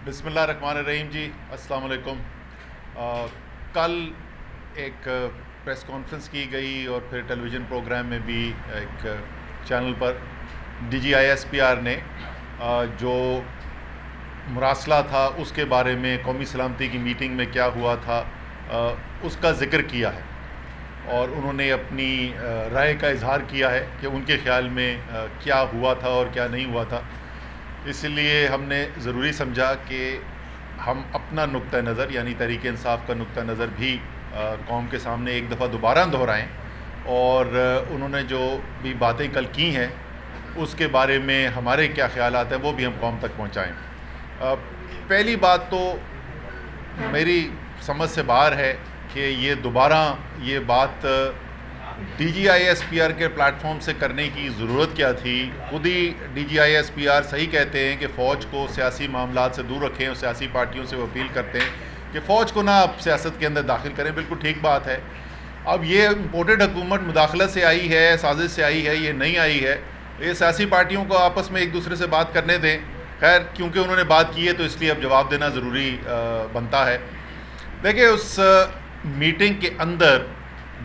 بسم اللہ الرحمن الرحیم جی، السلام علیکم۔ کل ایک پریس کانفرنس کی گئی اور پھر ٹیلی ویژن پروگرام میں بھی ایک چینل پر D G I S P R نے جو مراسلہ تھا اس کے بارے میں قومی سلامتی کی میٹنگ میں کیا ہوا تھا اس کا ذکر کیا ہے، اور انہوں نے اپنی رائے کا اظہار کیا ہے کہ ان کے خیال میں کیا ہوا تھا اور کیا نہیں ہوا تھا۔ اس لیے ہم نے ضروری سمجھا کہ ہم اپنا نقطہ نظر یعنی تحریک انصاف کا نقطہ نظر بھی قوم کے سامنے ایک دفعہ دوبارہ دہرائیں، اور انہوں نے جو بھی باتیں کل کی ہیں اس کے بارے میں ہمارے کیا خیالات ہیں وہ بھی ہم قوم تک پہنچائیں۔ پہلی بات تو میری سمجھ سے باہر ہے کہ یہ دوبارہ یہ بات D G I S P R کے پلیٹ فارم سے کرنے کی ضرورت کیا تھی۔ خود ہی D G I S P R صحیح کہتے ہیں کہ فوج کو سیاسی معاملات سے دور رکھیں، اور سیاسی پارٹیوں سے وہ اپیل کرتے ہیں کہ فوج کو نہ آپ سیاست کے اندر داخل کریں۔ بالکل ٹھیک بات ہے۔ اب یہ امپورٹڈ حکومت مداخلت سے آئی ہے، سازش سے آئی ہے، یہ نہیں آئی ہے، یہ سیاسی پارٹیوں کو آپس میں ایک دوسرے سے بات کرنے دیں۔ خیر، کیونکہ انہوں نے بات کی ہے تو اس لیے اب جواب دینا ضروری بنتا ہے۔ دیکھیں، اس میٹنگ کے اندر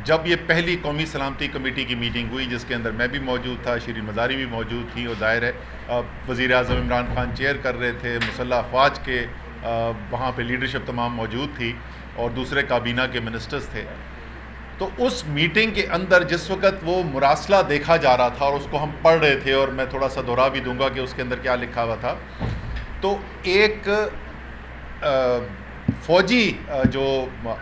جب یہ پہلی قومی سلامتی کمیٹی کی میٹنگ ہوئی جس کے اندر میں بھی موجود تھا، شیرین مزاری بھی موجود تھی، اور ظاہر ہے وزیر اعظم عمران خان چیئر کر رہے تھے، مسلح افواج کے وہاں پہ لیڈرشپ تمام موجود تھی اور دوسرے کابینہ کے منسٹرز تھے۔ تو اس میٹنگ کے اندر جس وقت وہ مراسلہ دیکھا جا رہا تھا اور اس کو ہم پڑھ رہے تھے، اور میں تھوڑا سا دہرا بھی دوں گا کہ اس کے اندر کیا لکھا ہوا تھا، تو ایک فوجی جو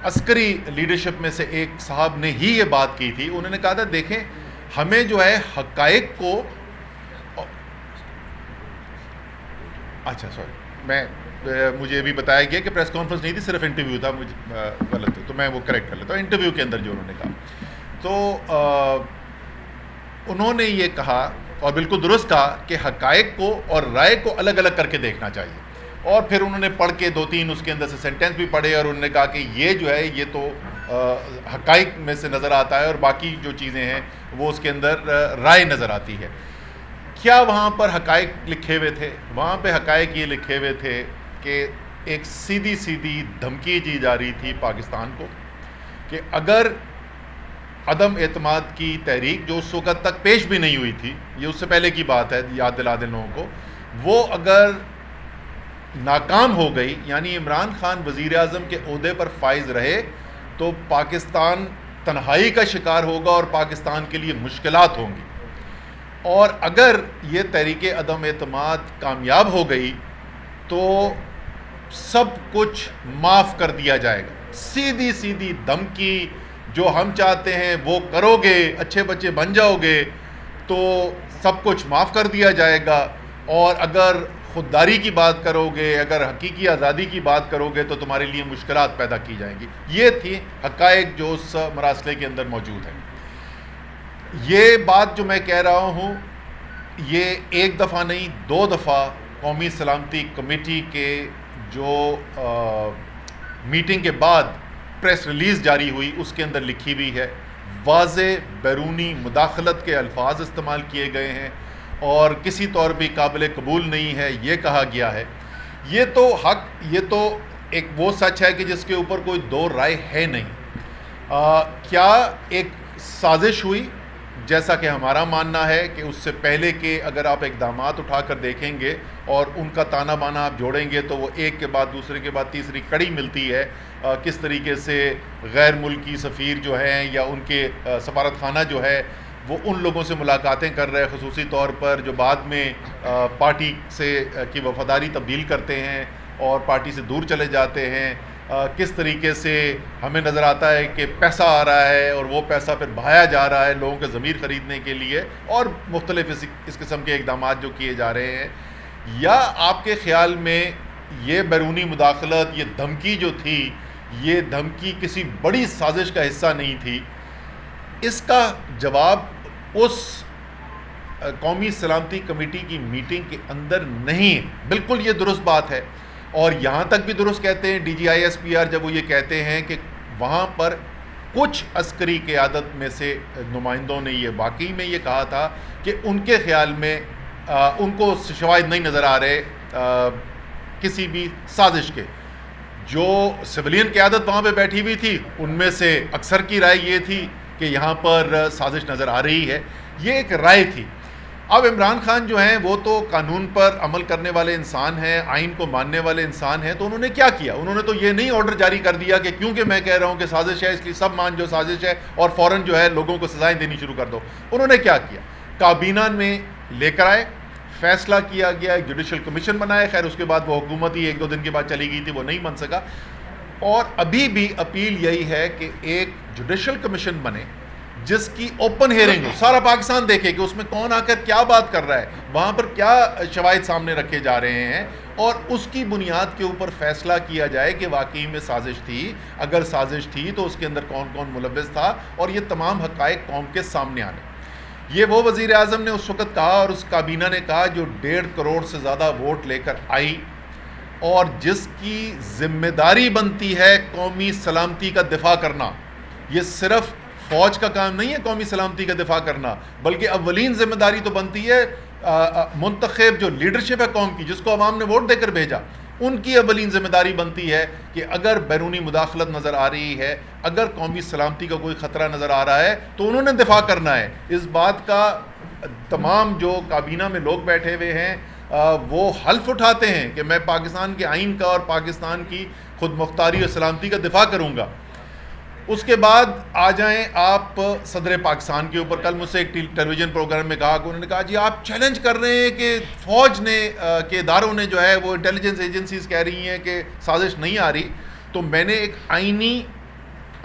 عسکری لیڈرشپ میں سے ایک صاحب نے ہی یہ بات کی تھی۔ انہوں نے کہا تھا دیکھیں، ہمیں جو ہے حقائق کو مجھے یہ بھی بتایا گیا کہ پریس کانفرنس نہیں تھی، صرف انٹرویو تھا، مجھے غلط ہے تو میں وہ کریکٹ کر لیتا ہوں۔ انٹرویو کے اندر جو انہوں نے کہا، تو انہوں نے یہ کہا اور بالکل درست کہا کہ حقائق کو اور رائے کو الگ الگ کر کے دیکھنا چاہیے۔ اور پھر انہوں نے پڑھ کے دو تین اس کے اندر سے سینٹینس بھی پڑھے، اور انہوں نے کہا کہ یہ جو ہے یہ تو حقائق میں سے نظر آتا ہے اور باقی جو چیزیں ہیں وہ اس کے اندر رائے نظر آتی ہے۔ کیا وہاں پر حقائق لکھے ہوئے تھے؟ وہاں پہ حقائق یہ لکھے ہوئے تھے کہ ایک سیدھی سیدھی دھمکی دی جا رہی تھی پاکستان کو کہ اگر عدم اعتماد کی تحریک جو اس وقت تک پیش بھی نہیں ہوئی تھی، یہ اس سے پہلے کی بات ہے، یاد دلا دیں لوگوں کو، وہ اگر ناکام ہو گئی، یعنی عمران خان وزیر اعظم کے عہدے پر فائز رہے، تو پاکستان تنہائی کا شکار ہوگا اور پاکستان کے لیے مشکلات ہوں گی۔ اور اگر یہ تحریک عدم اعتماد کامیاب ہو گئی تو سب کچھ معاف کر دیا جائے گا۔ سیدھی سیدھی دھمکی، جو ہم چاہتے ہیں وہ کرو گے، اچھے بچے بن جاؤ گے تو سب کچھ معاف کر دیا جائے گا، اور اگر خودداری کی بات کرو گے، اگر حقیقی آزادی کی بات کرو گے تو تمہارے لیے مشکلات پیدا کی جائیں گی۔ یہ تھی حقائق جو اس مراسلے کے اندر موجود ہیں۔ یہ بات جو میں کہہ رہا ہوں یہ ایک دفعہ نہیں، دو دفعہ قومی سلامتی کمیٹی کے جو میٹنگ کے بعد پریس ریلیز جاری ہوئی اس کے اندر لکھی ہوئی ہے۔ واضح بیرونی مداخلت کے الفاظ استعمال کیے گئے ہیں اور کسی طور بھی قابل قبول نہیں ہے یہ کہا گیا ہے۔ یہ تو حق، یہ تو ایک وہ سچ ہے کہ جس کے اوپر کوئی دو رائے ہے نہیں۔ کیا ایک سازش ہوئی؟ جیسا کہ ہمارا ماننا ہے کہ اس سے پہلے کے اگر آپ اقدامات اٹھا کر دیکھیں گے اور ان کا تانا بانا آپ جوڑیں گے تو وہ ایک کے بعد دوسرے کے بعد تیسری کڑی ملتی ہے، کس طریقے سے غیر ملکی سفیر جو ہیں یا ان کے سفارت خانہ جو ہے وہ ان لوگوں سے ملاقاتیں کر رہے ہیں، خصوصی طور پر جو بعد میں پارٹی سے کی وفاداری تبدیل کرتے ہیں اور پارٹی سے دور چلے جاتے ہیں۔ کس طریقے سے ہمیں نظر آتا ہے کہ پیسہ آ رہا ہے اور وہ پیسہ پھر بہایا جا رہا ہے لوگوں کے ضمیر خریدنے کے لیے، اور مختلف اس قسم کے اقدامات جو کیے جا رہے ہیں۔ یا آپ کے خیال میں یہ بیرونی مداخلت، یہ دھمکی جو تھی، یہ دھمکی کسی بڑی سازش کا حصہ نہیں تھی؟ اس کا جواب اس قومی سلامتی کمیٹی کی میٹنگ کے اندر نہیں ہے۔ بالکل یہ درست بات ہے، اور یہاں تک بھی درست کہتے ہیں D G I S P R جب وہ یہ کہتے ہیں کہ وہاں پر کچھ عسکری قیادت میں سے نمائندوں نے یہ واقعی میں یہ کہا تھا کہ ان کے خیال میں ان کو شواہد نہیں نظر آ رہے کسی بھی سازش کے. جو سویلین قیادت وہاں پہ بیٹھی ہوئی تھی ان میں سے اکثر کی رائے یہ تھی کہ یہاں پر سازش نظر آ رہی ہے. یہ ایک رائے تھی. اب عمران خان جو ہیں وہ تو قانون پر عمل کرنے والے انسان ہیں, آئین کو ماننے والے انسان ہیں, تو انہوں نے کیا کیا؟ انہوں نے تو یہ نہیں آرڈر جاری کر دیا کہ کیونکہ میں کہہ رہا ہوں کہ سازش ہے اس لیے سب مان جو سازش ہے اور فوراً جو ہے لوگوں کو سزائیں دینی شروع کر دو. انہوں نے کیا کیا؟ کابینہ میں لے کر آئے, فیصلہ کیا گیا, ایک جوڈیشل کمیشن بنائے. خیر اس کے بعد وہ حکومت ہی 1-2 دن کے بعد چلی گئی تھی, وہ نہیں بن سکا. اور ابھی بھی اپیل یہی ہے کہ ایک جوڈیشل کمیشن بنے جس کی اوپن ہیئرنگ ہو, سارا پاکستان دیکھے کہ اس میں کون آ کر کیا بات کر رہا ہے, وہاں پر کیا شواہد سامنے رکھے جا رہے ہیں, اور اس کی بنیاد کے اوپر فیصلہ کیا جائے کہ واقعی میں سازش تھی. اگر سازش تھی تو اس کے اندر کون کون ملوث تھا, اور یہ تمام حقائق قوم کے سامنے آنے. یہ وہ وزیر اعظم نے اس وقت کہا اور اس کابینہ نے کہا جو 1.5 کروڑ سے زیادہ ووٹ لے کر آئی, اور جس کی ذمہ داری بنتی ہے قومی سلامتی کا دفاع کرنا. یہ صرف فوج کا کام نہیں ہے قومی سلامتی کا دفاع کرنا, بلکہ اولین ذمہ داری تو بنتی ہے منتخب جو لیڈرشپ ہے قوم کی, جس کو عوام نے ووٹ دے کر بھیجا, ان کی اولین ذمہ داری بنتی ہے کہ اگر بیرونی مداخلت نظر آ رہی ہے, اگر قومی سلامتی کا کوئی خطرہ نظر آ رہا ہے تو انہوں نے دفاع کرنا ہے. اس بات کا تمام جو کابینہ میں لوگ بیٹھے ہوئے ہیں وہ حلف اٹھاتے ہیں کہ میں پاکستان کے آئین کا اور پاکستان کی خود مختاری اور سلامتی کا دفاع کروں گا. اس کے بعد آ جائیں آپ صدر پاکستان کے اوپر. کل مجھ سے ایک ٹیلی ویژن پروگرام میں کہا کہ انہوں نے کہا جی آپ چیلنج کر رہے ہیں کہ فوج نے کے اداروں نے جو ہے وہ انٹیلیجنس ایجنسیز کہہ رہی ہیں کہ سازش نہیں آ رہی. تو میں نے ایک آئینی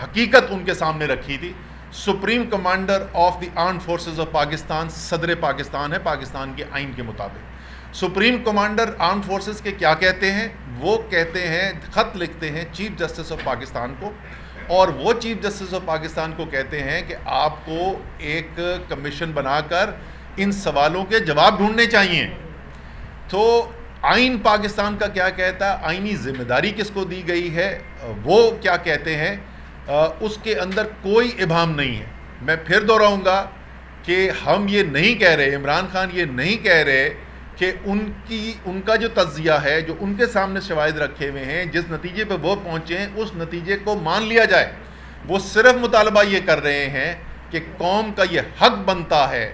حقیقت ان کے سامنے رکھی تھی. Supreme commander of the armed forces of Pakistan صدر پاکستان ہے پاکستان کے آئین کے مطابق. سپریم کمانڈر آرمڈ فورسز کے کیا کہتے ہیں؟ وہ کہتے ہیں, خط لکھتے ہیں چیف جسٹس آف پاکستان کو, اور وہ چیف جسٹس آف پاکستان کو کہتے ہیں کہ آپ کو ایک کمیشن بنا کر ان سوالوں کے جواب ڈھونڈنے چاہیے. تو آئین پاکستان کا کیا کہتا ہے, آئینی ذمہ داری کس کو دی گئی ہے, وہ کیا کہتے ہیں, اس کے اندر کوئی ابہام نہیں ہے. میں پھر دہراؤں گا کہ ہم یہ نہیں کہہ رہے, عمران خان یہ نہیں کہہ رہے کہ ان کا جو تجزیہ ہے, جو ان کے سامنے شواہد رکھے ہوئے ہیں, جس نتیجے پہ وہ پہنچے ہیں اس نتیجے کو مان لیا جائے. وہ صرف مطالبہ یہ کر رہے ہیں کہ قوم کا یہ حق بنتا ہے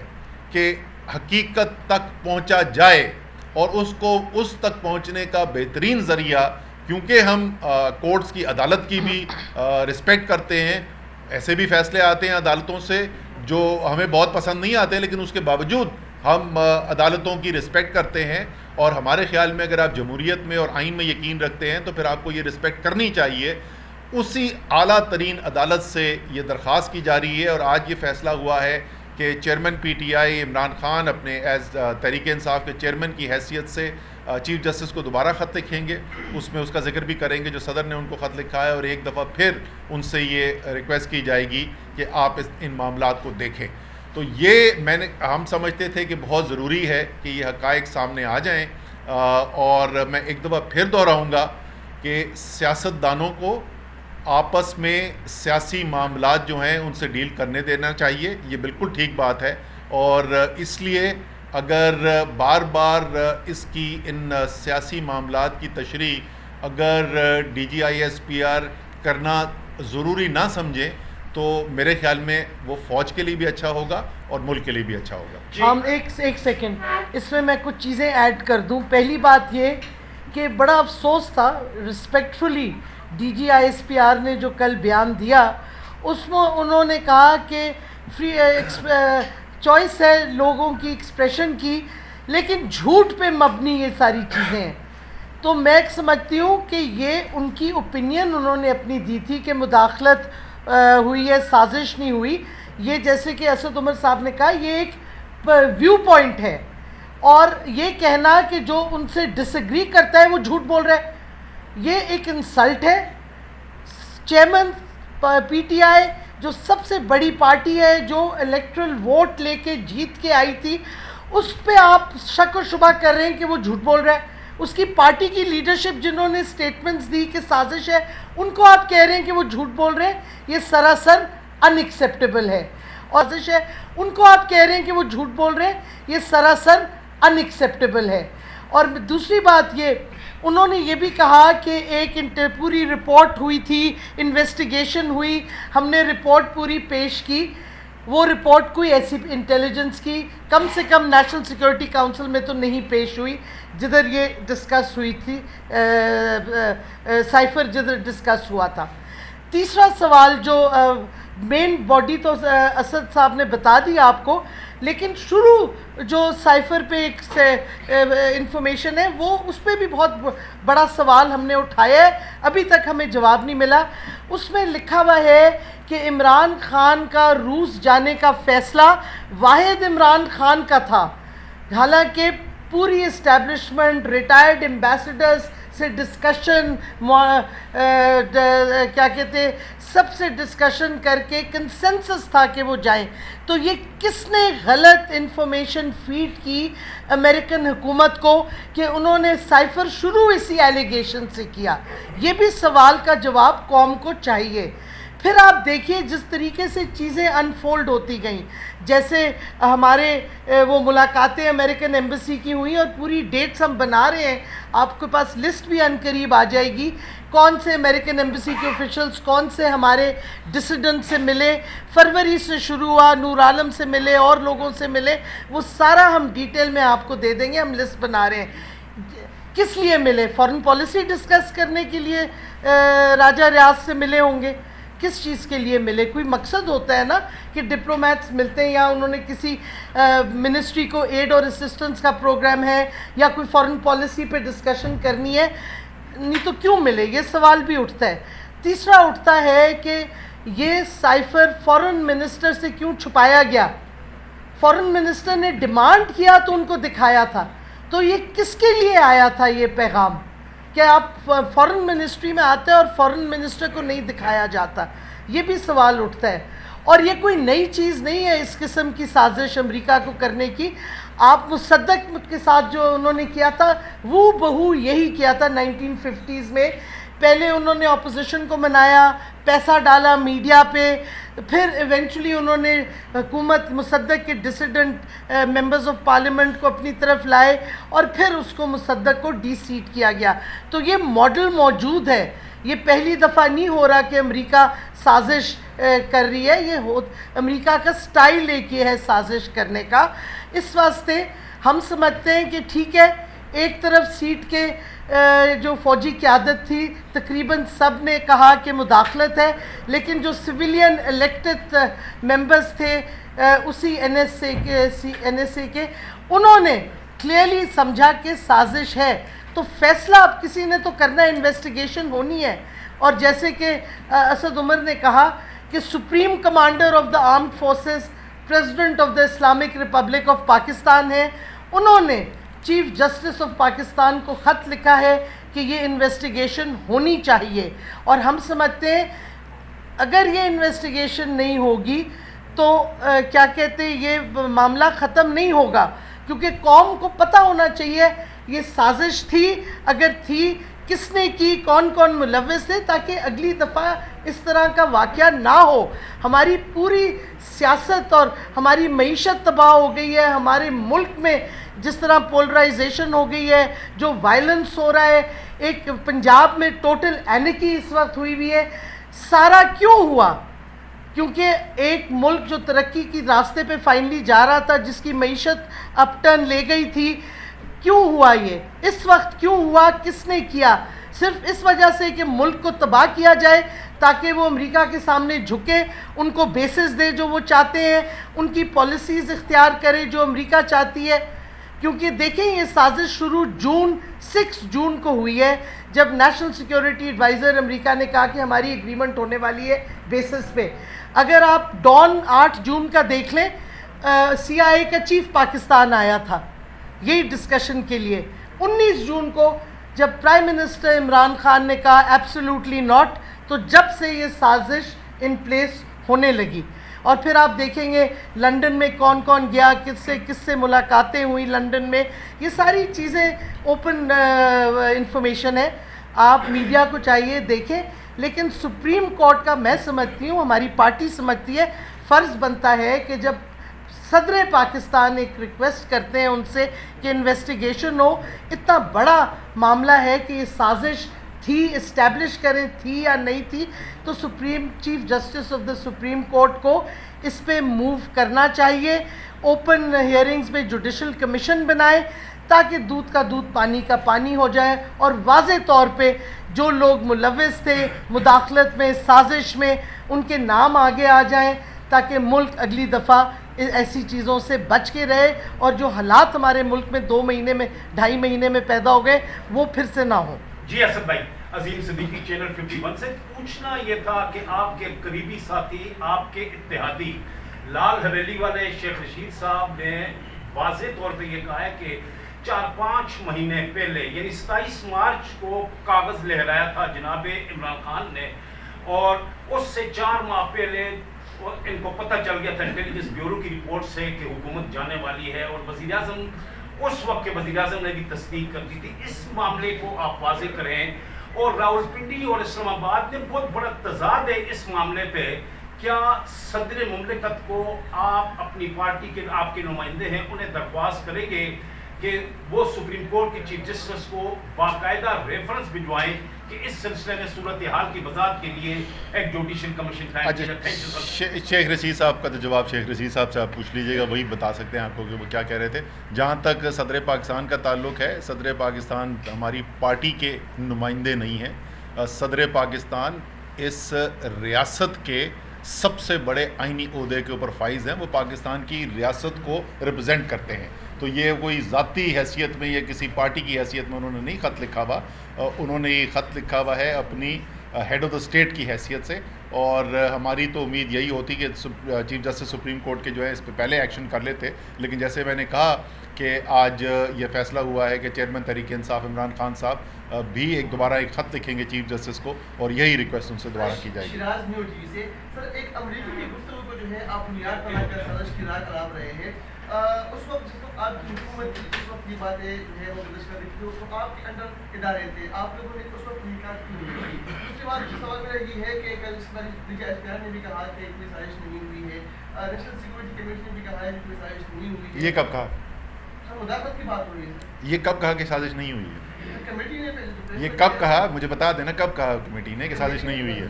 کہ حقیقت تک پہنچا جائے, اور اس کو اس تک پہنچنے کا بہترین ذریعہ, کیونکہ ہم کورٹس کی عدالت کی بھی رسپیکٹ کرتے ہیں, ایسے بھی فیصلے آتے ہیں عدالتوں سے جو ہمیں بہت پسند نہیں آتے, لیکن اس کے باوجود ہم عدالتوں کی رسپیکٹ کرتے ہیں, اور ہمارے خیال میں اگر آپ جمہوریت میں اور آئین میں یقین رکھتے ہیں تو پھر آپ کو یہ رسپیکٹ کرنی چاہیے. اسی اعلیٰ ترین عدالت سے یہ درخواست کی جا رہی ہے, اور آج یہ فیصلہ ہوا ہے کہ chairman P T I Imran Khan اپنے ایز تحریک انصاف کے چیئرمین کی حیثیت سے چیف جسٹس کو دوبارہ خط لکھیں گے. اس میں اس کا ذکر بھی کریں گے جو صدر نے ان کو خط لکھا ہے, اور ایک دفعہ پھر ان سے یہ ریکویسٹ کی جائے گی کہ آپ ان معاملات کو دیکھیں. تو یہ ہم سمجھتے تھے کہ بہت ضروری ہے کہ یہ حقائق سامنے آ جائیں, اور میں ایک دفعہ پھر دہراؤں گا کہ سیاستدانوں کو آپس میں سیاسی معاملات جو ہیں ان سے ڈیل کرنے دینا چاہیے. یہ بالکل ٹھیک بات ہے, اور اس لیے اگر بار بار اس کی ان سیاسی معاملات کی تشریح اگر D G I S P R کرنا ضروری نہ سمجھیں تو میرے خیال میں وہ فوج کے لیے بھی اچھا ہوگا اور ملک کے لیے بھی اچھا ہوگا. ہم ایک سیکنڈ اس میں کچھ چیزیں ایڈ کر دوں. پہلی بات یہ کہ بڑا افسوس تھا, respectfully D G I S P R نے جو کل بیان دیا اس میں انہوں نے کہا کہ فری چوائس ہے لوگوں کی ایکسپریشن کی, لیکن جھوٹ پہ مبنی یہ ساری چیزیں ہیں. تو میں سمجھتی ہوں کہ یہ ان کی اوپینین انہوں نے اپنی دی تھی کہ مداخلت ہوئی ہے, سازش نہیں ہوئی. یہ جیسے کہ اسد عمر صاحب نے کہا یہ ایک ویو پوائنٹ ہے, اور یہ کہنا کہ جو ان سے ڈس ایگری کرتا ہے وہ جھوٹ بول رہا ہے, یہ ایک انسلٹ ہے. چیئرمین پی ٹی آئی جو سب سے بڑی پارٹی ہے, جو الیکٹرل ووٹ لے کے جیت کے آئی تھی, اس پہ آپ شک و شبہ کر رہے ہیں کہ وہ جھوٹ بول رہا ہے. اس کی پارٹی کی لیڈرشپ جنہوں نے سٹیٹمنٹس دی کہ سازش ہے, ان کو آپ کہہ رہے ہیں کہ وہ جھوٹ بول رہے ہیں. یہ سراسر ان ایکسیپٹیبل ہے. اور سازش ہے, ان کو آپ کہہ رہے ہیں کہ وہ جھوٹ بول رہے ہیں, یہ سراسر ان ایکسیپٹیبل ہے. اور دوسری بات یہ انہوں نے یہ بھی کہا کہ ایک پوری رپورٹ ہوئی تھی، انویسٹیگیشن ہوئی، ہم نے رپورٹ پوری پیش کی. وہ رپورٹ کوئی ایسی انٹیلیجنس کی کم سے کم نیشنل سیکورٹی کاؤنسل میں تو نہیں پیش ہوئی جدھر یہ ڈسکس ہوئی تھی، سائفر جدھر ڈسکس ہوا تھا. تیسرا سوال جو مین باڈی تو اسد صاحب نے بتا دیا آپ کو، لیکن شروع جو سائفر پہ ایک انفارمیشن ہے وہ اس پہ بھی بہت بڑا سوال ہم نے اٹھایا ہے، ابھی تک ہمیں جواب نہیں ملا. اس میں لکھا ہوا ہے کہ عمران خان کا روس جانے کا فیصلہ واحد عمران خان کا تھا، حالانکہ پوری اسٹیبلشمنٹ، ریٹائرڈ ایمبیسڈرز سے ڈسکشن، کیا کہتے ہیں، سب سے ڈسکشن کر کے کنسنسس تھا کہ وہ جائیں. تو یہ کس نے غلط انفارمیشن فیڈ کی امریکن حکومت کو کہ انہوں نے سائفر شروع اسی ایلیگیشن سے کیا؟ یہ بھی سوال کا جواب قوم کو چاہیے. پھر آپ دیکھیے جس طریقے سے چیزیں انفولڈ ہوتی گئیں، جیسے ہمارے وہ ملاقاتیں امریکن ایمبیسی کی ہوئیں اور پوری ڈیٹس ہم بنا رہے ہیں، آپ کے پاس لسٹ بھی ان قریب آ جائے گی کون سے امریکن ایمبیسی کے آفیشلز کون سے ہمارے ڈسیڈنٹ سے ملے. فروری سے شروع ہوا، نور عالم سے ملے اور لوگوں سے ملے، وہ سارا ہم ڈیٹیل میں آپ کو دے دیں گے. ہم لسٹ بنا رہے ہیں. کس لیے ملے؟ فارن پالیسی ڈسکس کرنے کے لیے راجہ ریاض سے ملے ہوں گے. کس چیز کے لیے ملے؟ کوئی مقصد ہوتا ہے نا کہ ڈپلومیٹس ملتے ہیں، یا انہوں نے کسی منسٹری کو ایڈ اور اسسٹنس کا پروگرام ہے یا کوئی فارن پالیسی پہ ڈسکشن کرنی ہے، نہیں تو کیوں ملے؟ یہ سوال بھی اٹھتا ہے. تیسرا اٹھتا ہے کہ یہ سائفر فارن منسٹر سے کیوں چھپایا گیا؟ فارن منسٹر نے ڈیمانڈ کیا تو ان کو دکھایا تھا. تو یہ کس کے لیے آیا تھا یہ پیغام کہ آپ فارن منسٹری میں آتے ہیں اور فارن منسٹر کو نہیں دکھایا جاتا؟ یہ بھی سوال اٹھتا ہے. اور یہ کوئی نئی چیز نہیں ہے اس قسم کی سازش امریکہ کو کرنے کی. آپ مصدق کے ساتھ جو انہوں نے کیا تھا وہ بہو یہی کیا تھا 1950s میں. پہلے انہوں نے اپوزیشن کو منایا، پیسہ ڈالا میڈیا پہ، پھر ایونچولی انہوں نے حکومت مصدق کے ڈسیڈنٹ ممبرز آف پارلیمنٹ کو اپنی طرف لائے اور پھر اس کو مصدق کو ڈی سیٹ کیا گیا. تو یہ ماڈل موجود ہے. یہ پہلی دفعہ نہیں ہو رہا کہ امریکہ سازش کر رہی ہے، یہ امریکہ کا سٹائل ایک یہ ہے سازش کرنے کا. اس واسطے ہم سمجھتے ہیں کہ ٹھیک ہے، ایک طرف سیٹ کے جو فوجی قیادت تھی تقریباً سب نے کہا کہ مداخلت ہے، لیکن جو سویلین الیکٹڈ ممبرز تھے اسی این ایس اے کے، انہوں نے کلیئرلی سمجھا کہ سازش ہے. تو فیصلہ اب کسی نے تو کرنا ہے، انویسٹیگیشن ہونی ہے. اور جیسے کہ اسد عمر نے کہا کہ supreme commander of the armed forces president of the Islamic republic of Pakistan ہیں، انہوں نے چیف جسٹس آف پاکستان کو خط لکھا ہے کہ یہ انویسٹیگیشن ہونی چاہیے. اور ہم سمجھتے ہیں اگر یہ انویسٹیگیشن نہیں ہوگی تو کیا کہتے ہیں یہ معاملہ ختم نہیں ہوگا، کیونکہ قوم کو پتہ ہونا چاہیے یہ سازش تھی، اگر تھی کس نے کی، کون کون ملوث تھے، تاکہ اگلی دفعہ اس طرح کا واقعہ نہ ہو. ہماری پوری سیاست اور ہماری معیشت تباہ ہو گئی ہے. ہمارے ملک میں جس طرح پولرائزیشن ہو گئی ہے، جو وائلنس ہو رہا ہے، ایک پنجاب میں ٹوٹل اینیکی اس وقت ہوئی ہوئی ہے. سارا کیوں ہوا؟ کیونکہ ایک ملک جو ترقی کی راستے پہ فائنلی جا رہا تھا، جس کی معیشت اپ ٹرن لے گئی تھی. کیوں ہوا یہ؟ اس وقت کیوں ہوا؟ کس نے کیا؟ صرف اس وجہ سے کہ ملک کو تباہ کیا جائے تاکہ وہ امریکہ کے سامنے جھکے، ان کو بیسز دے جو وہ چاہتے ہیں، ان کی پالیسیز اختیار کرے جو امریکہ چاہتی ہے. کیونکہ دیکھیں یہ سازش شروع 6 جون کو ہوئی ہے، جب نیشنل سیکیورٹی ایڈوائزر امریکہ نے کہا کہ ہماری ایگریمنٹ ہونے والی ہے بیسس پہ. اگر آپ ڈان 8 جون کا دیکھ لیں، سی آئی اے کا چیف پاکستان آیا تھا یہی ڈسکشن کے لیے. 19 جون کو جب پرائم منسٹر عمران خان نے کہا ایبسولوٹلی ناٹ، تو جب سے یہ سازش ان پلیس ہونے لگی. اور پھر آپ دیکھیں گے لنڈن میں کون کون گیا، کس سے ملاقاتیں ہوئی لنڈن میں. یہ ساری چیزیں اوپن انفارمیشن ہے، آپ میڈیا کو چاہیے دیکھیں. لیکن سپریم کورٹ کا میں سمجھتی ہوں، ہماری پارٹی سمجھتی ہے، فرض بنتا ہے کہ جب صدر پاکستان ایک ریکویسٹ کرتے ہیں ان سے کہ انویسٹیگیشن ہو. اتنا بڑا معاملہ ہے کہ یہ سازش تھی، اسٹیبلش کریں تھی یا نہیں تھی، تو chief justice of the supreme court کو اس پہ موو کرنا چاہیے. اوپن ہیئرنگز میں جوڈیشل کمیشن بنائے تاکہ دودھ کا دودھ پانی کا پانی ہو جائے، اور واضح طور پہ جو لوگ ملوث تھے مداخلت میں، سازش میں، ان کے نام آگے آ جائیں تاکہ ملک اگلی دفعہ ایسی چیزوں سے بچ کے رہے، اور جو حالات ہمارے ملک میں 2 مہینے میں 2.5 مہینے میں پیدا ہو گئے وہ پھر سے نہ ہوں. جی اسد بھائی، عظیم صدیقی چینل 51 سے پوچھنا یہ تھا کہ آپ کے قریبی ساتھی، آپ کے اتحادی لال حویلی والے شیخ رشید صاحب نے واضح طور پہ یہ کہا ہے کہ 4-5 مہینے پہلے یعنی 27 مارچ کو کاغذ لہرایا تھا جناب عمران خان نے، اور اس سے 4 ماہ پہلے ان کو پتہ چل گیا تھا انٹیلیجنس بیورو کی رپورٹ سے کہ حکومت جانے والی ہے، اور وزیر اعظم اس وقت کے وزیر اعظم نے بھی تصدیق کر دی تھی. اس معاملے کو آپ واضح کریں. اور راولپنڈی اور اسلام آباد میں بہت بڑا تضاد ہے اس معاملے پہ. کیا صدر مملکت کو آپ اپنی پارٹی کے آپ کے نمائندے ہیں انہیں درخواست کریں گے کہ وہ سپریم کورٹ کے چیف جسٹس کو باقاعدہ ریفرنس بھجوائیں کہ اس سلسلے میں صورتحال کی وضاحت کے لیے ایک جوڈیشل کمیشن قائم کیا جائے؟ شیخ رشید صاحب کا تو جواب شیخ رشید صاحب سے آپ پوچھ لیجئے گا، وہی بتا سکتے ہیں آپ کو کہ وہ کیا کہہ رہے تھے. جہاں تک صدر پاکستان کا تعلق ہے، صدر پاکستان ہماری پارٹی کے نمائندے نہیں ہیں. صدر پاکستان اس ریاست کے سب سے بڑے آئینی عہدے کے اوپر فائز ہیں. وہ پاکستان کی ریاست کو ریپرزینٹ کرتے ہیں. تو یہ کوئی ذاتی حیثیت میں یا کسی پارٹی کی حیثیت میں انہوں نے نہیں خط لکھا ہوا. انہوں نے یہ خط لکھا ہوا ہے اپنی ہیڈ آف دا اسٹیٹ کی حیثیت سے، اور ہماری تو امید یہی ہوتی کہ چیف جسٹس سپریم کورٹ کے جو ہے اس پہ پہلے ایکشن کر لیتے. لیکن جیسے میں نے کہا کہ آج یہ فیصلہ ہوا ہے کہ چیئرمین تحریک انصاف عمران خان صاحب بھی دوبارہ ایک خط لکھیں گے چیف جسٹس کو، اور یہی ریکویسٹ ان سے دوبارہ کی جائے گی. شیراز نیو ٹی وی سے سر، ایک امریکی کی گفتگو کو جو ہے آپ بنیاد بنا کر سازش کی راہ چلا رہے ہیں. اس وقت جس وقت آپ کی حکومت اس وقت کی باتیں جو ہے وہ درج کر رہی تھی، اس وقت آپ کے انڈر ادارے تھے، آپ لوگوں نے اس وقت تحقیقات کی ہوئی تھی. دوسری بات سوال میرا یہ ہے کہ کل DGSPR نے بھی کہا کہ کوئی سازش نہیں ہوئی ہے، نیشنل سیکورٹی کمیشن نے بھی کہا ہے کہ کوئی سازش نہیں ہوئی ہے. یہ کب کہا؟ سر مداخلت کی بات ہو رہی ہے. یہ کب کہا کہ سازش نہیں ہوئی ہے؟ کمیٹی نے یہ کب کہا؟ مجھے بتا دینا کب کہا کمیٹی نے کہ سازش نہیں ہوئی ہے.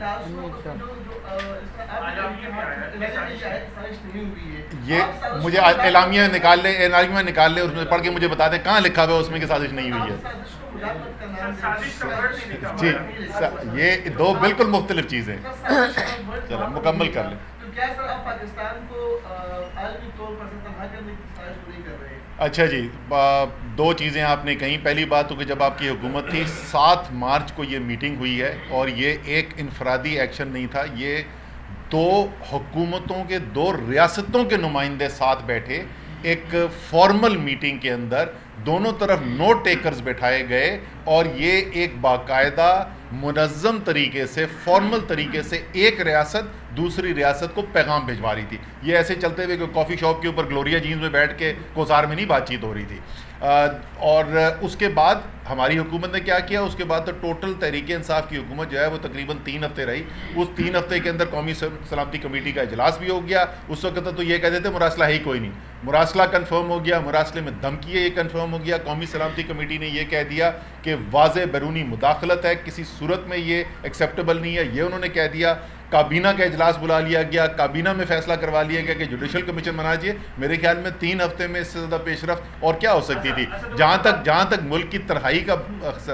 یہ مجھے اعلامیہ نکال لے، اعلامیہ نکال لے، اس میں پڑھ کے مجھے بتا دیں کہاں لکھا ہوا ہے اس میں کہ سازش نہیں ہوئی ہے. جی یہ دو بالکل مختلف چیزیں. چلو مکمل کر لیں. اچھا جی، 2 چیزیں آپ نے کہیں. پہلی بات تو کہ جب آپ کی حکومت تھی 7 مارچ کو یہ میٹنگ ہوئی ہے، اور یہ ایک انفرادی ایکشن نہیں تھا. یہ 2 حکومتوں کے 2 ریاستوں کے نمائندے ساتھ بیٹھے ایک فارمل میٹنگ کے اندر، دونوں طرف نوٹ ٹیکرز بٹھائے گئے، اور یہ ایک باقاعدہ منظم طریقے سے فارمل طریقے سے ایک ریاست دوسری ریاست کو پیغام بھجوا رہی تھی. یہ ایسے چلتے ہوئے کہ کافی شاپ کے اوپر گلوریا جینز میں بیٹھ کے کوسار میں نہیں بات چیت ہو رہی تھی. اور اس کے بعد ہماری حکومت نے کیا کیا؟ اس کے بعد تو ٹوٹل تحریک انصاف کی حکومت جو ہے وہ تقریباً 3 ہفتے رہی. اس 3 ہفتے کے اندر قومی سلامتی کمیٹی کا اجلاس بھی ہو گیا. اس وقت تو یہ کہتے تھے مراسلہ ہے ہی کوئی نہیں. مراسلہ کنفرم ہو گیا، مراسلے میں دھمکی ہے یہ کنفرم ہو گیا. قومی سلامتی کمیٹی نے یہ کہہ دیا کہ واضح بیرونی مداخلت ہے، کسی صورت میں یہ ایکسیپٹیبل نہیں ہے. یہ انہوں نے کہہ دیا. کابینہ کا اجلاس بلا لیا گیا، کابینہ میں فیصلہ کروا لیا گیا کہ جوڈیشل کمیشن بنا چاہیے. میرے خیال میں 3 ہفتے میں اس سے زیادہ پیش رفت اور کیا ہو سکتی تھی. جہاں تک ملک کی تنہائی کا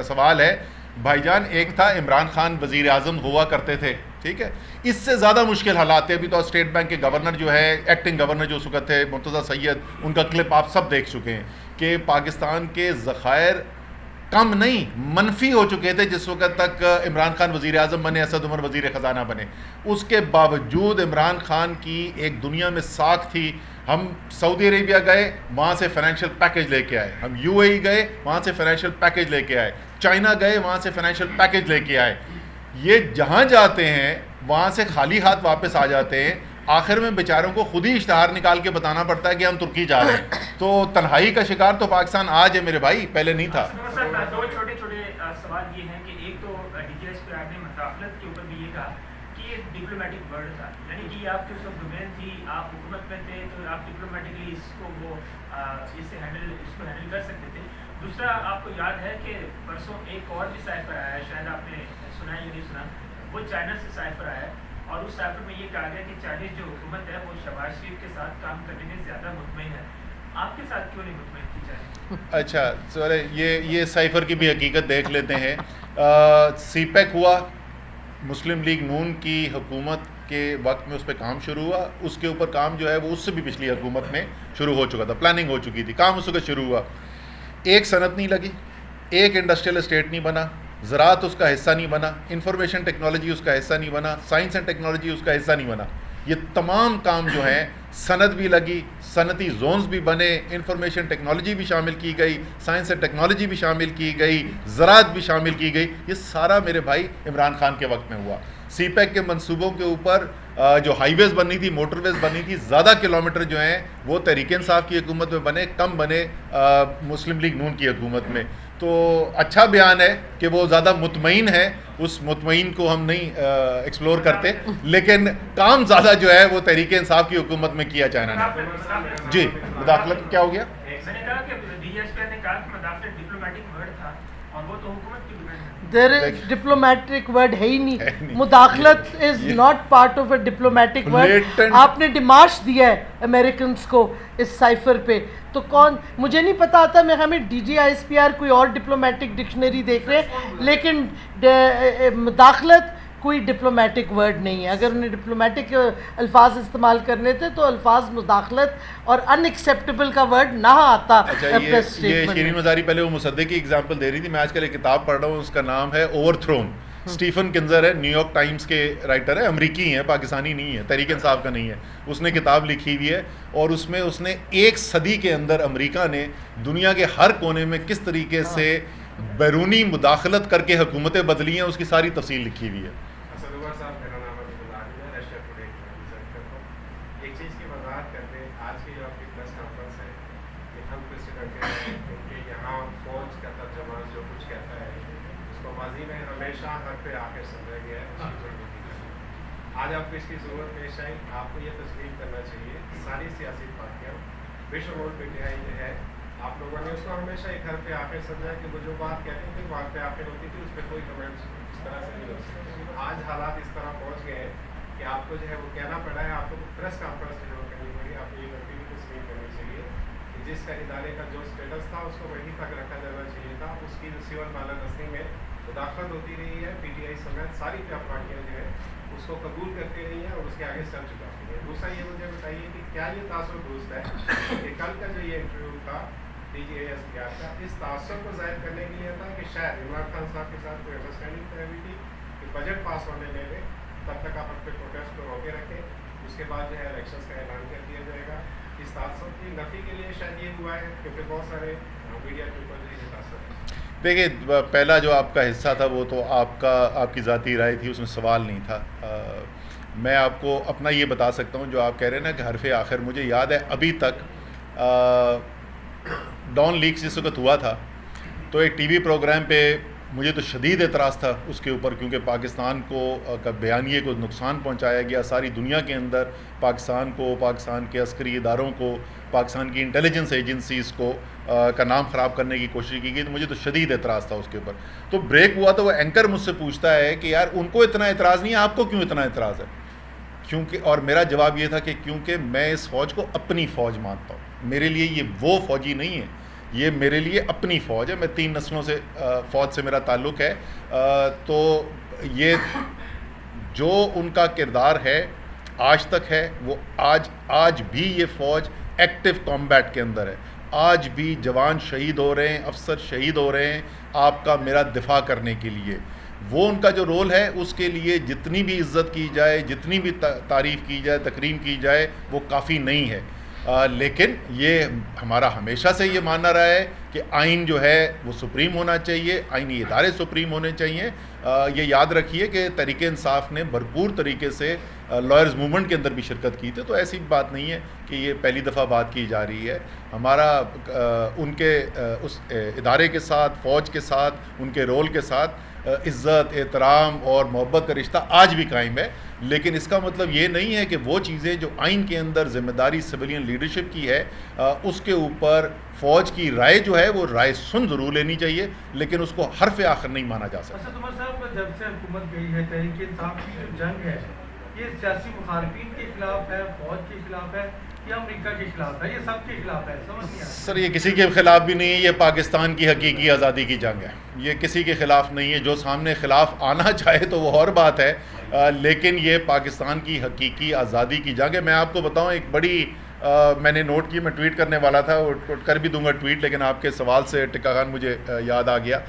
سوال ہے بھائی جان، ایک تھا عمران خان وزیر اعظم ہوا کرتے تھے، ٹھیک ہے، اس سے زیادہ مشکل حالات تھے. ابھی تو اسٹیٹ بینک کے گورنر جو ہے، ایکٹنگ گورنر جو اس وقت تھے مرتضیٰ سید، ان کا کلپ آپ سب دیکھ چکے ہیں کہ پاکستان کے ذخائر کم نہیں منفی ہو چکے تھے جس وقت تک عمران خان وزیر اعظم بنے، اسد عمر وزیر خزانہ بنے. اس کے باوجود عمران خان کی ایک دنیا میں ساکھ تھی. ہم سعودی عربیہ گئے، وہاں سے فائنینشیل پیکج لے کے آئے. ہم UAE گئے، وہاں سے فائنینشیل پیکج لے کے آئے. چائنا گئے، وہاں سے فائنینشیل پیکج لے کے آئے. یہ جہاں جاتے ہیں وہاں سے خالی ہاتھ واپس آ جاتے ہیں. آخر میں بیچاروں کو خود ہی اشتہار نکال کے بتانا پڑتا ہے کہ ہم ترکی جا رہے ہیں. تو تنہائی کا شکار تو پاکستان آج ہے میرے بھائی، پہلے نہیں تھا. 2 چھوٹے چھوٹے سوال یہ ہیں کہ ایک تو DGSPR نے مداخلت کے اوپر بھی یہ کہا کہ یہ ڈپلومیٹک ورڈ تھا، یعنی کہ آپ کی اس وقت ڈومین تھی، آپ حکومت میں تھے تو آپ ڈپلومیٹکلی اس کو ہینڈل کر سکتے تھے. دوسرا آپ کو یاد ہے کہ پرسوں ایک اور بھی سائفر آیا ہے، شاید آپ نے سنا یا نہیں سنا، وہ چائنا سے سائفر آیا ہے اور اس سائفر میں یہ کہا گیا کہ چائنیز جو حکومت ہے وہ شہباز شریف کے ساتھ کام کرنے میں زیادہ مطمئن ہے. آپ کے ساتھ کیوں نہیں مطمئن کی جائے؟ اچھا سر، یہ سائفر کی بھی حقیقت دیکھ لیتے ہیں. سی پیک ہوا، مسلم لیگ نون کی حکومت کے وقت میں اس پہ کام شروع ہوا. اس کے اوپر کام جو ہے وہ اس سے بھی پچھلی حکومت میں شروع ہو چکا تھا، پلاننگ ہو چکی تھی، کام اس وقت شروع ہوا. ایک صنعت نہیں لگی، ایک انڈسٹریل اسٹیٹ نہیں بنا، زراعت اس کا حصہ نہیں بنا، انفارمیشن ٹیکنالوجی اس کا حصہ نہیں بنا، سائنس اینڈ ٹیکنالوجی اس کا حصہ نہیں بنا. یہ تمام کام جو ہیں، صنعت بھی لگی، صنعتی زونز بھی بنے، انفارمیشن ٹیکنالوجی بھی شامل کی گئی، سائنس اینڈ ٹیکنالوجی بھی شامل کی گئی، زراعت بھی شامل کی گئی. یہ سارا میرے بھائی عمران خان کے وقت میں ہوا. سی پیک کے منصوبوں کے اوپر جو ہائی ویز بنی تھی، موٹر ویز بنی تھی، زیادہ کلومیٹر جو ہیں وہ تحریک انصاف کی حکومت میں بنے، کم بنے مسلم لیگ نون کی حکومت میں. تو اچھا بیان ہے کہ وہ زیادہ مطمئن ہے، اس مطمئن کو ہم نہیں ایکسپلور کرتے، لیکن کام زیادہ جو ہے وہ تحریک انصاف کی حکومت میں کیا چائنا نے. جی مداخلت کیا ہو گیا؟ میں نے کہا کہ ڈی ایس پی نے کہا کہ مداخلت ڈپلومیٹک ورڈ تھا اور وہ تو حکومت کی ڈیمانڈ ہے. دیر ڈپلومیٹک ورڈ ہے ہی نہیں. مداخلت is not part of a diplomatic word. آپ نے ڈیمارش دیا ہے امریکنس کو اس سائفر پہ، تو کون، مجھے نہیں پتا آتا، میں ہمیں D G I S P R کوئی اور ڈپلومیٹک ڈکشنری دیکھ رہے ہیں، لیکن مداخلت کوئی ڈپلومیٹک ورڈ نہیں ہے. اگر انہیں ڈپلومیٹک الفاظ استعمال کرنے تھے تو الفاظ مداخلت اور ان ایکسیپٹیبل کا ورڈ نہ آتا. یہ شیرین مزاری پہلے وہ مصدق کی اگزامپل دے رہی تھی. میں آج کل ایک کتاب پڑھ رہا ہوں، اس کا نام ہے اوور تھرون. اسٹیفن کنزر ہے، نیو یارک ٹائمز کے رائٹر ہے، امریکی ہیں، پاکستانی نہیں ہے، تحریک انصاف کا نہیں ہے. اس نے کتاب لکھی ہوئی ہے اور اس میں اس نے ایک صدی کے اندر امریکہ نے دنیا کے ہر کونے میں کس طریقے سے بیرونی مداخلت کر کے حکومتیں بدلی ہیں، اس کی ساری تفصیل لکھی ہوئی ہے. آج آپ کو اس کی ضرورت پیش آئی. آپ کو یہ تسلیم کرنا چاہیے ساری سیاسی پارٹیاں بشمول پی ٹی آئی جو ہے، آپ لوگوں نے اس کو ہمیشہ ایک گھر پہ آخر سمجھا کہ وہ جو بات کہتے تھے وہاں پہ آخر ہوتی تھی، اس پہ کوئی کمنٹس اس طرح سے نہیں ہوتی. آج حالات اس طرح پہنچ گئے ہیں کہ آپ کو جو ہے وہ کہنا پڑا ہے، آپ کو پریس کانفرنس جو کرنی پڑی. آپ کو یہ غلطی بھی تسلیم کرنی چاہیے کہ جس کا ادارے کا جو اسٹیٹس تھا اس کو وہیں تک رکھا جانا چاہیے تھا. اس کی سول بالادستی میں مداخلت ہوتی رہی ہے. پی ٹی آئی سمیت ساری پارٹیاں جو ہے اس کو قبول کرتے رہی ہیں اور اس کے آگے چل چکا ہے. دوسرا یہ مجھے بتائیے کہ کیا یہ تاثر درست ہے کہ کل کا جو یہ انٹرویو تھا D G A S P R کا، اس تاثر کو ظاہر کرنے کے لیے تھا کہ شاید عمران خان صاحب کے ساتھ کوئی انڈرسٹینڈنگ طے ہوئی تھی کہ بجٹ پاس ہونے لے لیں، تب تک آپ اپنے پروٹیسٹ کو روکے رکھیں، اس کے بعد جو ہے الیکشنز کا اعلان کر دیا جائے گا. اس تاثر کی نفی کے لیے شاید یہ ہوا ہے کیونکہ بہت سارے میڈیا کے اوپر یہ تاثر ہے. دیکھیے، پہلا جو آپ کا حصہ تھا وہ تو آپ کی ذاتی رائے تھی، اس میں سوال نہیں تھا. میں آپ کو اپنا یہ بتا سکتا ہوں جو آپ کہہ رہے ہیں نا کہ حرف آخر. مجھے یاد ہے ابھی تک ڈان لیکس جس وقت ہوا تھا تو ایک ٹی وی پروگرام پہ مجھے تو شدید اعتراض تھا اس کے اوپر، کیونکہ پاکستان کو کا بیانیے کو نقصان پہنچایا گیا. ساری دنیا کے اندر پاکستان کو، پاکستان کے عسکری اداروں کو، پاکستان کی انٹیلیجنس ایجنسیز کو کا نام خراب کرنے کی کوشش کی گئی. تو مجھے تو شدید اعتراض تھا اس کے اوپر. تو بریک ہوا تو وہ اینکر مجھ سے پوچھتا ہے کہ یار ان کو اتنا اعتراض نہیں ہے، آپ کو کیوں اتنا اعتراض ہے؟ کیونکہ، اور میرا جواب یہ تھا کہ کیونکہ میں اس فوج کو اپنی فوج مانتا ہوں. میرے لیے یہ وہ فوجی نہیں ہے، یہ میرے لیے اپنی فوج ہے. میں 3 نسلوں سے فوج سے میرا تعلق ہے. تو یہ جو ان کا کردار ہے آج تک ہے، وہ آج بھی یہ فوج ایکٹیو کامبیٹ کے اندر ہے. آج بھی جوان شہید ہو رہے ہیں، افسر شہید ہو رہے ہیں آپ کا میرا دفاع کرنے کے لیے. وہ ان کا جو رول ہے اس کے لیے جتنی بھی عزت کی جائے، جتنی بھی تعریف کی جائے، تکریم کی جائے، وہ کافی نہیں ہے. لیکن یہ ہمارا ہمیشہ سے یہ ماننا رہا ہے کہ آئین جو ہے وہ سپریم ہونا چاہیے، آئینی ادارے سپریم ہونے چاہیے. یہ یاد رکھیے کہ تحریک انصاف نے بھرپور طریقے سے لائرز موومنٹ کے اندر بھی شرکت کی تھی. تو ایسی بات نہیں ہے کہ یہ پہلی دفعہ بات کی جا رہی ہے. ہمارا ان کے اس ادارے کے ساتھ، فوج کے ساتھ، ان کے رول کے ساتھ عزت احترام اور محبت کا رشتہ آج بھی قائم ہے، لیکن اس کا مطلب یہ نہیں ہے کہ وہ چیزیں جو آئین کے اندر ذمہ داری سویلین لیڈرشپ کی ہے اس کے اوپر فوج کی رائے جو ہے وہ رائے سن ضرور لینی چاہیے، لیکن اس کو حرف آخر نہیں مانا جا سکتا۔ اسد عمر صاحب، جب سے حکومت گئی ہے تحریک انصاف کی جو جنگ ہے یہ سیاسی مخالفین کے خلاف ہے، فوج کے خلاف ہے یا امریکہ کے خلاف ہے، یہ سب کے خلاف ہے؟ سمجھ نہیں آتا سر، یہ کسی کے خلاف بھی نہیں ہے، یہ پاکستان کی حقیقی آزادی کی جنگ ہے، یہ کسی کے خلاف نہیں ہے۔ جو سامنے خلاف آنا چاہے تو وہ اور بات ہے، لیکن یہ پاکستان کی حقیقی آزادی کی جنگ ہے۔ میں آپ کو بتاؤں ایک بڑی میں نے نوٹ کی، میں ٹویٹ کرنے والا تھا، کر بھی دوں گا ٹویٹ، لیکن آپ کے سوال سے ٹکا خان مجھے یاد آ گیا۔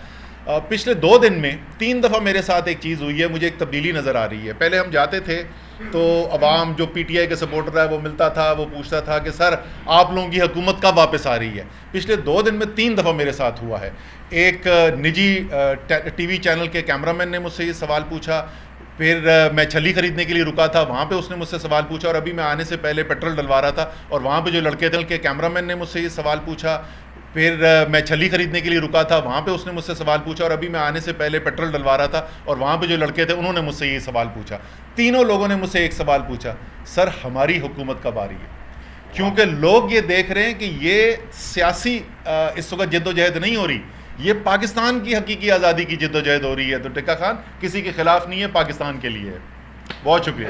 پچھلے 2 دن میں 3 دفعہ میرے ساتھ ایک چیز ہوئی ہے، مجھے ایک تبدیلی نظر آ رہی ہے۔ پہلے ہم جاتے تھے تو عوام جو پی ٹی آئی کے سپورٹر ہے وہ ملتا تھا، وہ پوچھتا تھا کہ سر آپ لوگوں کی حکومت کب واپس آ رہی ہے۔ پچھلے 2 دن میں 3 دفعہ میرے ساتھ ہوا ہے۔ ایک نجی ٹی وی چینل کے کیمرہ مین نے مجھ سے یہ سوال پوچھا، پھر میں چھلی خریدنے کے لیے رکا تھا، وہاں پہ اس نے مجھ سے سوال پوچھا، اور ابھی میں آنے سے پہلے پیٹرول ڈلوا رہا تھا اور وہاں پہ جو لڑکے تھے کے کیمرہ مین نے مجھ سے یہ سوال پوچھا، پھر میں چھلی خریدنے کے لیے رکا تھا، وہاں پہ اس نے مجھ سے سوال پوچھا، اور ابھی میں آنے سے پہلے پیٹرول ڈلوا رہا تھا اور وہاں پہ جو لڑکے تھے انہوں نے مجھ سے یہ سوال پوچھا۔ تینوں لوگوں نے مجھ سے ایک سوال پوچھا، سر ہماری حکومت کب آ رہی ہے؟ کیونکہ لوگ یہ دیکھ رہے ہیں کہ یہ سیاسی اس وقت جد و جہد نہیں ہو رہی، یہ پاکستان کی حقیقی آزادی کی جد و جہد ہو رہی ہے۔ تو ٹکا خان کسی کے خلاف نہیں ہے، پاکستان کے لیے ہے۔ بہت شکریہ۔